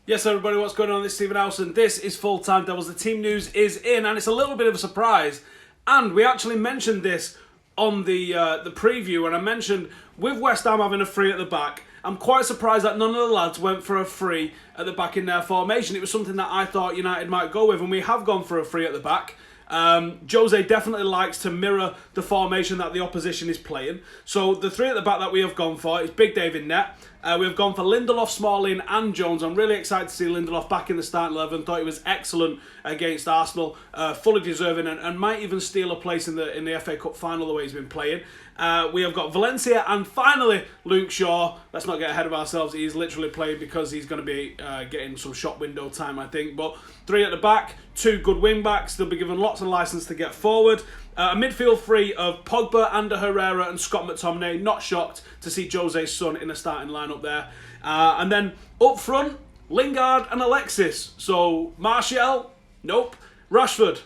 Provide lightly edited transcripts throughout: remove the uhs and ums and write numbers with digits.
Yes, everybody, what's going on? This is Stephen House, and this is Full Time Devils. The team news is in, and it's a little bit of a surprise. And we actually mentioned this on the preview, and I mentioned with West Ham having a free at the back, I'm quite surprised that none of the lads went for a free at the back in their formation. It was something that I thought United might go with, and we have gone for a free at the back. Jose definitely likes to mirror the formation that the opposition is playing. So the three at the back that we have gone for is Big Dave in net. We've gone for Lindelof, Smalling and Jones. I'm really excited to see Lindelof back in the starting 11. Thought he was excellent against Arsenal, fully deserving and might even steal a place in the FA Cup final the way he's been playing. We have got Valencia and finally Luke Shaw. Let's not get ahead of ourselves. He's literally playing because he's going to be getting some shop window time, I think. But three at the back, two good wing backs. They'll be given lots of licence to get forward. A midfield three of Pogba, Ander Herrera and Scott McTominay. Not shocked to see Jose's son in the starting lineup there. And then up front, Lingard and Alexis. So Martial, nope. Rashford,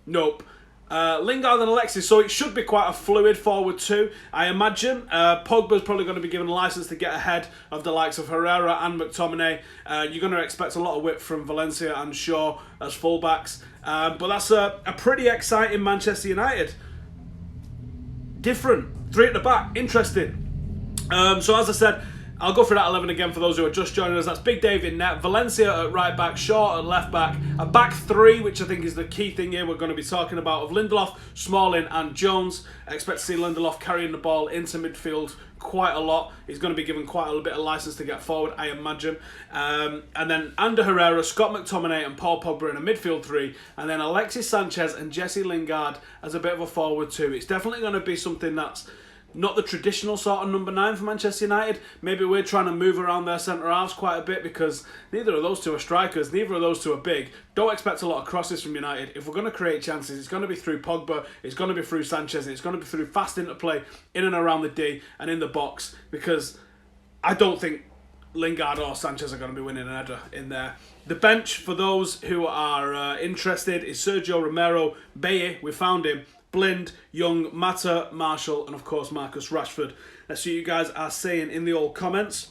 nope. Lingard and Alexis, so it should be quite a fluid forward two, I imagine. Pogba's probably going to be given a licence to get ahead of the likes of Herrera and McTominay. You're going to expect a lot of width from Valencia and Shaw as fullbacks. But that's a pretty exciting Manchester United. Different. Three at the back. Interesting. So as I said, I'll go through that 11 again for those who are just joining us. That's Big Dave in net, Valencia at right back, Shaw at left back, a back three, which I think is the key thing here we're going to be talking about, of Lindelof, Smalling and Jones. I expect to see Lindelof carrying the ball into midfield quite a lot. He's going to be given quite a bit of licence to get forward, I imagine. And then Ander Herrera, Scott McTominay and Paul Pogba in a midfield three, and then Alexis Sanchez and Jesse Lingard as a bit of a forward two. It's definitely going to be something that's not the traditional sort of number 9 for Manchester United. Maybe we're trying to move around their centre-halves quite a bit because neither of those two are strikers, neither of those two are big. Don't expect a lot of crosses from United. If we're going to create chances, it's going to be through Pogba, it's going to be through Sanchez, and it's going to be through fast interplay in and around the D and in the box, because I don't think Lingard or Sanchez are going to be winning an header in there. The bench, for those who are interested, is Sergio Romero, Baye, we found him, Blind, Young, Mata, Marshall, and of course Marcus Rashford. Let's see what you guys are saying in the old comments.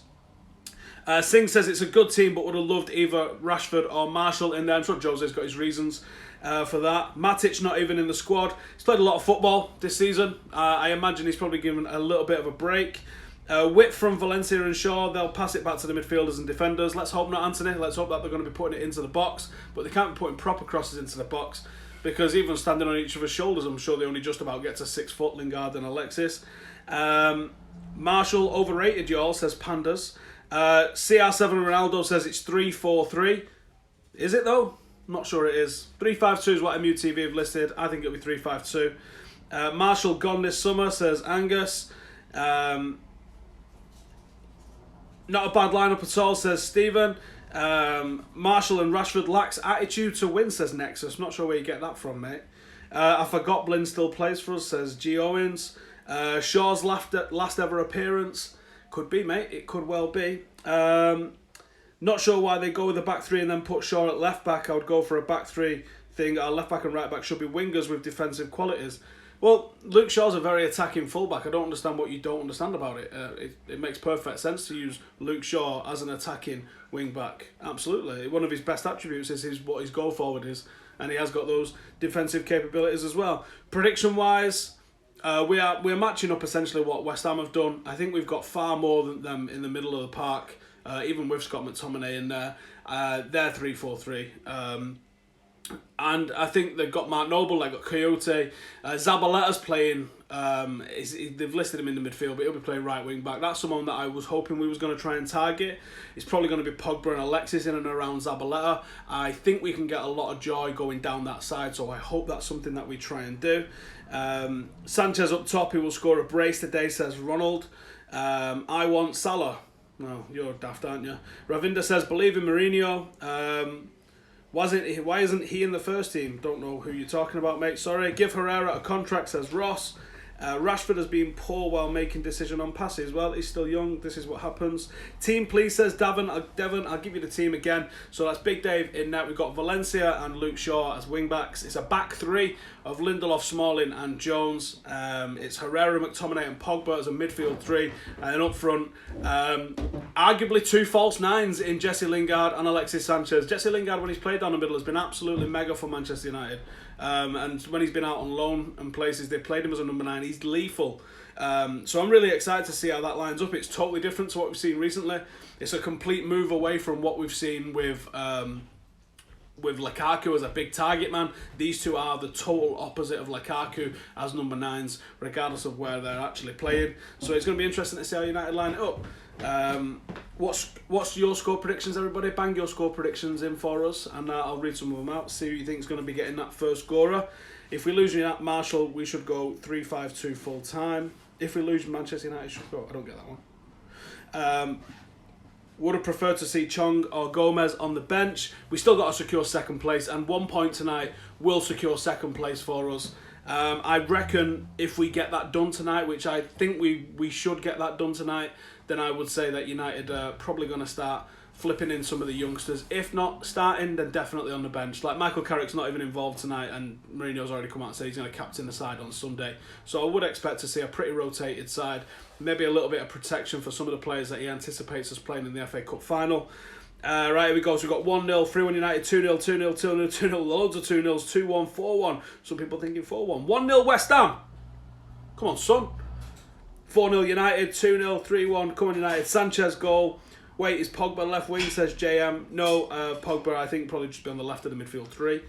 Singh says it's a good team, but would have loved either Rashford or Marshall in there. I'm sure Jose's got his reasons for that. Matic not even in the squad. He's played a lot of football this season. I imagine he's probably given a little bit of a break. Width from Valencia and Shaw. They'll pass it back to the midfielders and defenders. Let's hope not, Anthony. Let's hope that they're going to be putting it into the box, but they can't be putting proper crosses into the box, because even standing on each other's shoulders, I'm sure they only just about get to 6 foot, Lingard and Alexis. Marshall, overrated, y'all, says Pandas. CR7 Ronaldo says it's 3-4-3. Is it, though? I'm not sure it is. 3-5-2 is what MUTV have listed. I think it'll be 3-5-2. Marshall gone this summer, says Angus. Not a bad lineup at all, says Stephen. Marshall and Rashford lacks attitude to win, says Nexus. Not sure where you get that from, mate. I forgot Blind still plays for us, says G. Owens. Shaw's last ever appearance. Could be, mate. It could well be. Not sure why they go with the back three and then put Shaw at left back. I would go for a back three thing. Our left back and right back should be wingers with defensive qualities. Well, Luke Shaw's a very attacking fullback. I don't understand what you don't understand about it. It makes perfect sense to use Luke Shaw as an attacking wing back. Absolutely. One of his best attributes is what his goal forward is, and he has got those defensive capabilities as well. Prediction wise, we're matching up essentially what West Ham have done. I think we've got far more than them in the middle of the park, even with Scott McTominay in there. They're 3-4-3. And I think they've got Mark Noble, they've got Coyote. Zabaletta's playing, they've listed him in the midfield, but he'll be playing right wing back. That's someone that I was hoping we was going to try and target. It's probably going to be Pogba and Alexis in and around Zabaleta. I think we can get a lot of joy going down that side, so I hope that's something that we try and do. Sanchez up top, who will score a brace today, says Ronald. I want Salah. No, you're daft, aren't you? Ravinda says, believe in Mourinho. Why isn't he in the first team? Don't know who you're talking about, mate. Sorry. Give Herrera a contract, says Ross. Rashford has been poor while making decision on passes. Well, he's still young. This is what happens. Team, please, says Devon. I'll give you the team again. So that's Big Dave in net. We've got Valencia and Luke Shaw as wing-backs. It's a back three of Lindelof, Smalling and Jones. It's Herrera, McTominay and Pogba as a midfield three. And then up front, arguably two false nines in Jesse Lingard and Alexis Sanchez. Jesse Lingard, when he's played down the middle, has been absolutely mega for Manchester United. And when he's been out on loan and places, they played him as a number 9. He's lethal. So I'm really excited to see how that lines up. It's totally different to what we've seen recently. It's a complete move away from what we've seen with Lukaku as a big target man. These two are the total opposite of Lukaku as number 9s, regardless of where they're actually playing. So it's going to be interesting to see how United line it up. What's your score predictions, everybody? Bang your score predictions in for us, and I'll read some of them out, see who you think is going to be getting that first scorer. If we lose Marshall, we should go 3-5-2 full time. If we lose Manchester United, should go. I don't get that one. Would have preferred to see Chong or Gomez on the bench. We still got to secure second place, and 1 point tonight will secure second place for us. I reckon if we get that done tonight, which I think we should get that done tonight, then I would say that United are probably going to start flipping in some of the youngsters. If not starting, then definitely on the bench. Like Michael Carrick's not even involved tonight, and Mourinho's already come out and said he's going to captain the side on Sunday. So I would expect to see a pretty rotated side, maybe a little bit of protection for some of the players that he anticipates us playing in the FA Cup final. Right, here we go. So we've got 1-0, 3-1 United, 2-0, 2-0, 2-0, 2-0, loads of 2-0s, 2-1, 4-1. Some people thinking 4-1. 1-0 West Ham. Come on, son. 4-0 United, 2-0, 3-1, come on United. Sanchez goal. Wait, is Pogba left wing, says JM. No, Pogba, I think, probably just be on the left of the midfield three.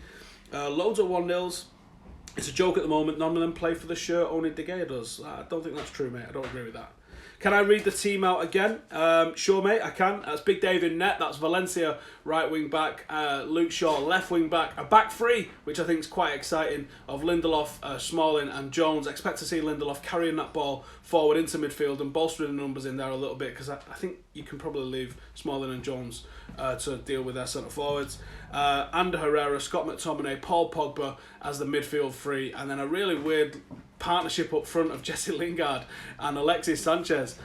Loads of 1-0s. It's a joke at the moment. None of them play for the shirt, only De Gea does. I don't think that's true, mate. I don't agree with that. Can I read the team out again? Sure, mate, I can. That's Big Dave in net. That's Valencia, right wing back. Luke Shaw, left wing back. A back three, which I think is quite exciting, of Lindelof, Smalling and Jones. Expect to see Lindelof carrying that ball forward into midfield and bolstering the numbers in there a little bit, because I think you can probably leave Smalling and Jones to deal with their centre forwards. Ander Herrera, Scott McTominay, Paul Pogba as the midfield three, and then a really weird partnership up front of Jesse Lingard and Alexis Sanchez.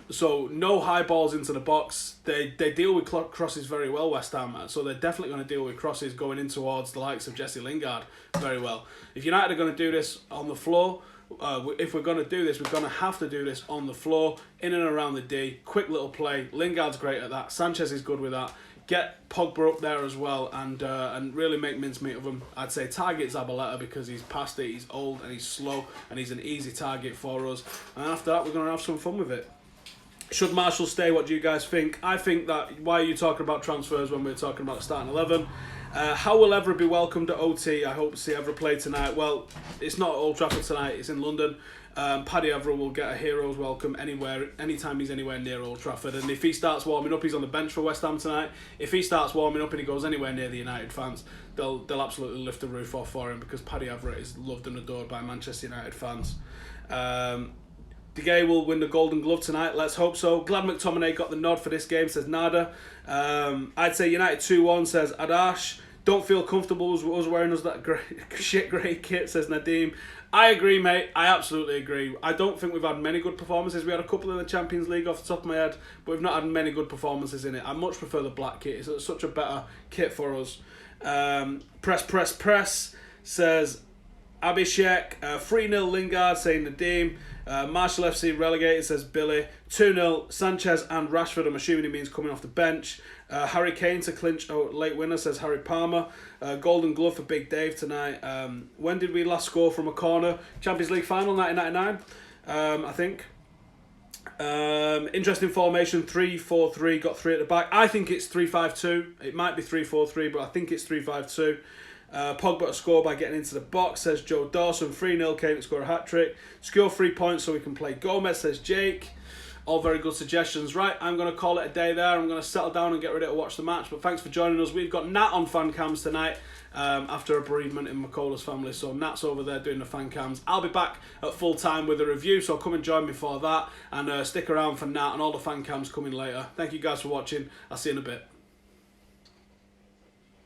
So no high balls into the box. They deal with crosses very well, West Ham, so they're definitely going to deal with crosses going in towards the likes of Jesse Lingard very well. If United are going to do this on the floor, if we're going to do this, we're going to have to do this on the floor, in and around the D. Quick little play. Lingard's great at that. Sanchez is good with that. Get Pogba up there as well, and really make mincemeat of him. I'd say target Zabaleta because he's past it, he's old and he's slow, and he's an easy target for us. And after that, we're going to have some fun with it. Should Marshall stay? What do you guys think? I think that, why are you talking about transfers when we're talking about starting 11? How will Evra be welcomed at OT? I hope to see Evra play tonight. Well, it's not at Old Trafford tonight, it's in London. Paddy Evra will get a hero's welcome anytime he's anywhere near Old Trafford. And if he starts warming up, he's on the bench for West Ham tonight. If he starts warming up and he goes anywhere near the United fans, they'll absolutely lift the roof off for him, because Paddy Evra is loved and adored by Manchester United fans. De Gea will win the Golden Glove tonight. Let's hope so. Glad McTominay got the nod for this game, says Nada. I'd say United 2-1, says Adash. Don't feel comfortable with us wearing that shit grey kit, says Nadeem. I agree, mate. I absolutely agree. I don't think we've had many good performances. We had a couple in the Champions League off the top of my head, but we've not had many good performances in it. I much prefer the black kit. It's such a better kit for us. Press, says Abhishek. 3-0 Lingard, saying Nadeem. Marshall FC relegated, says Billy. 2-0 Sanchez and Rashford. I'm assuming he means coming off the bench. Harry Kane to clinch a late winner, says Harry Palmer. Golden Glove for Big Dave tonight. When did we last score from a corner? Champions League final, 1999, I think. Interesting formation, 3-4-3, got 3 at the back. I think it's 3-5-2. It might be 3-4-3, but I think it's 3-5-2. Pogba to score by getting into the box, says Joe Dawson. 3-0, Kane to score a hat-trick. Score 3 points so we can play Gomez, says Jake. All very good suggestions. Right, I'm going to call it a day there. I'm going to settle down and get ready to watch the match. But thanks for joining us. We've got Nat on fan cams tonight after a bereavement in Macola's family. So Nat's over there doing the fan cams. I'll be back at full time with a review, so come and join me for that. And stick around for Nat and all the fan cams coming later. Thank you guys for watching. I'll see you in a bit.